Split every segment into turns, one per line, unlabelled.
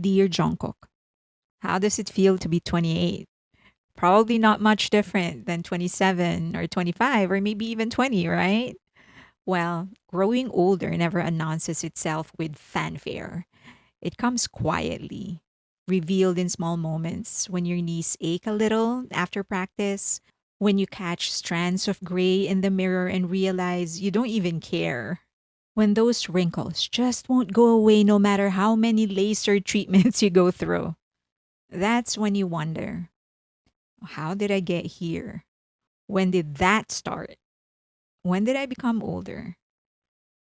Dear Jungkook, how does it feel to be 28? Probably not much different than 27 or 25 or maybe even 20, right? Well, growing older never announces itself with fanfare. It comes quietly, revealed in small moments when your knees ache a little after practice, when you catch strands of gray in the mirror and realize you don't even care. When those wrinkles just won't go away no matter how many laser treatments you go through. That's when you wonder, how did I get here? When did that start? When did I become older?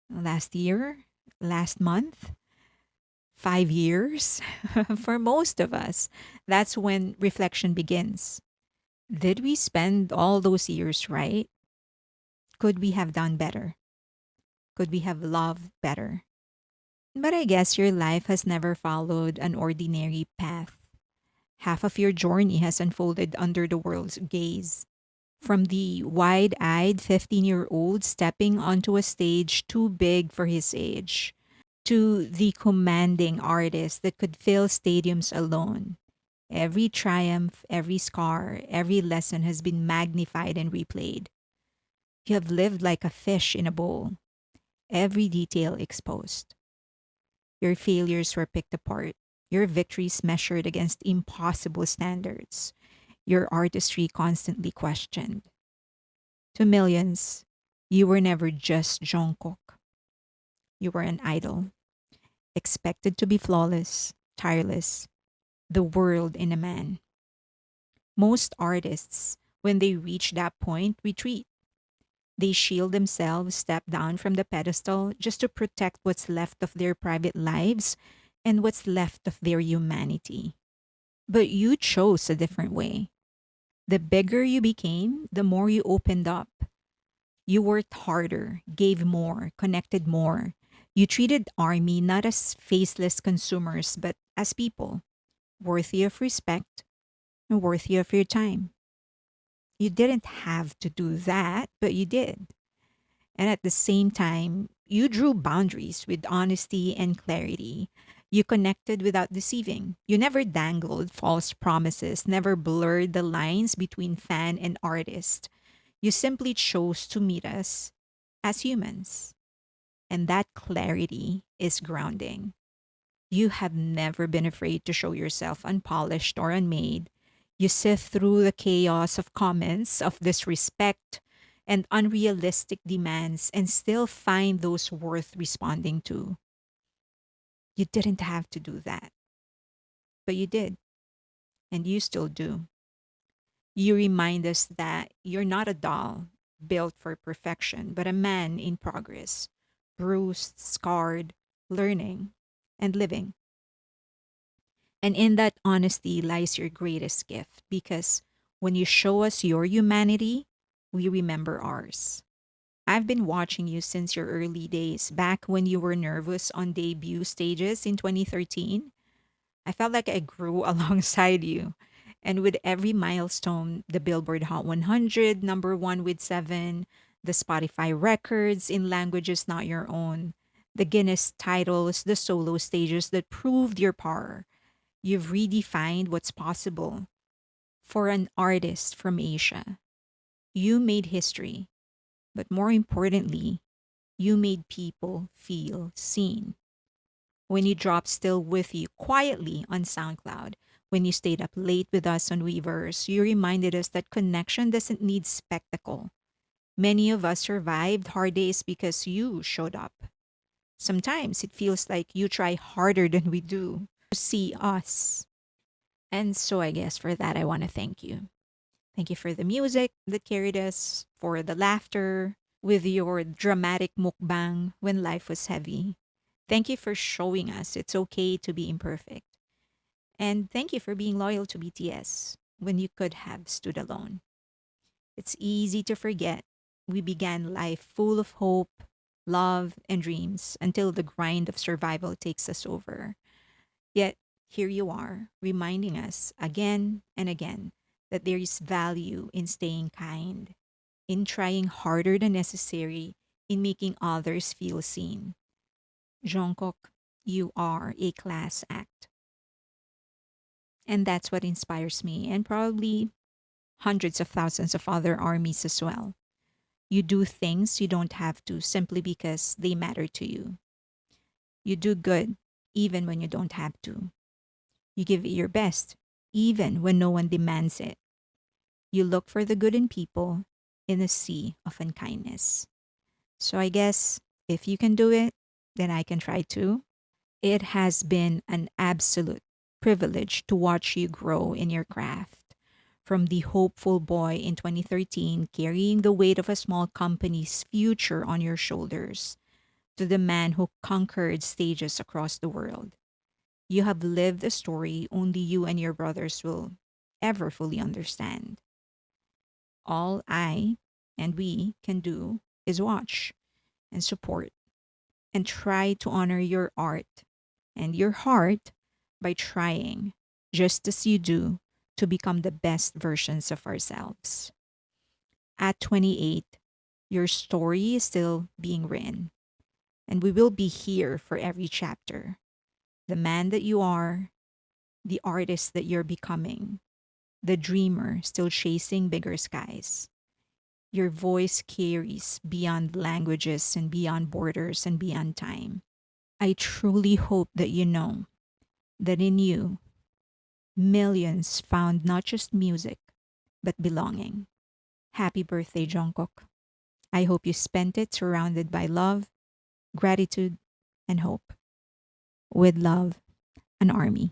Last year? Last month? 5 years? For most of us, that's when reflection begins. Did we spend all those years right? Could we have done better? Could we have loved better? But I guess your life has never followed an ordinary path. Half of your journey has unfolded under the world's gaze. From the wide eyed 15-year-old stepping onto a stage too big for his age, to the commanding artist that could fill stadiums alone. Every triumph, every scar, every lesson has been magnified and replayed. You have lived like a fish in a bowl, every detail exposed. Your failures were picked apart, your victories measured against impossible standards, your artistry constantly questioned. To millions, you were never just Jungkook. You were an idol, expected to be flawless, tireless, the world in a man. Most artists, when they reach that point, retreat. They shield themselves, step down from the pedestal just to protect what's left of their private lives and what's left of their humanity. But you chose a different way. The bigger you became, the more you opened up. You worked harder, gave more, connected more. You treated Army not as faceless consumers, but as people, worthy of respect and worthy of your time. You didn't have to do that, but you did. And at the same time, you drew boundaries with honesty and clarity. You connected without deceiving. You never dangled false promises, never blurred the lines between fan and artist. You simply chose to meet us as humans. And that clarity is grounding. You have never been afraid to show yourself unpolished or unmade. You sift through the chaos of comments, of disrespect, and unrealistic demands and still find those worth responding to. You didn't have to do that, but you did, and you still do. You remind us that you're not a doll built for perfection, but a man in progress, bruised, scarred, learning, and living. And in that honesty lies your greatest gift because when you show us your humanity, we remember ours. I've been watching you since your early days, back when you were nervous on debut stages in 2013. I felt like I grew alongside you. And with every milestone, the Billboard Hot 100, number one with seven, the Spotify records in languages not your own, the Guinness titles, the solo stages that proved your power, you've redefined what's possible for an artist from Asia. You made history, but more importantly, you made people feel seen. When you dropped Still With You quietly on SoundCloud, when you stayed up late with us on Weavers, you reminded us that connection doesn't need spectacle. Many of us survived hard days because you showed up. Sometimes it feels like you try harder than we do to see us. And so I guess for that, I want to thank you. Thank you for the music that carried us, for the laughter with your dramatic mukbang when life was heavy. Thank you for showing us it's okay to be imperfect. And thank you for being loyal to BTS when you could have stood alone. It's easy to forget we began life full of hope, love, and dreams until the grind of survival takes us over. Yet, here you are, reminding us again and again that there is value in staying kind, in trying harder than necessary, in making others feel seen. Jungkook, you are a class act. And that's what inspires me, and probably hundreds of thousands of other armies as well. You do things you don't have to simply because they matter to you. You do good even when you don't have to. You give it your best even when no one demands it. You look for the good in people in a sea of unkindness. So I guess if you can do it, then I can try too. It has been an absolute privilege to watch you grow in your craft. From the hopeful boy in 2013 carrying the weight of a small company's future on your shoulders to the man who conquered stages across the world. You have lived a story only you and your brothers will ever fully understand. All I and we can do is watch and support and try to honor your art and your heart by trying, just as you do, to become the best versions of ourselves. At 28, your story is still being written, and we will be here for every chapter. The man that you are, the artist that you're becoming, the dreamer still chasing bigger skies. Your voice carries beyond languages and beyond borders and beyond time. I truly hope that you know that in you, millions found not just music, but belonging. Happy birthday, Jungkook. I hope you spent it surrounded by love, gratitude, and hope. With love, an army.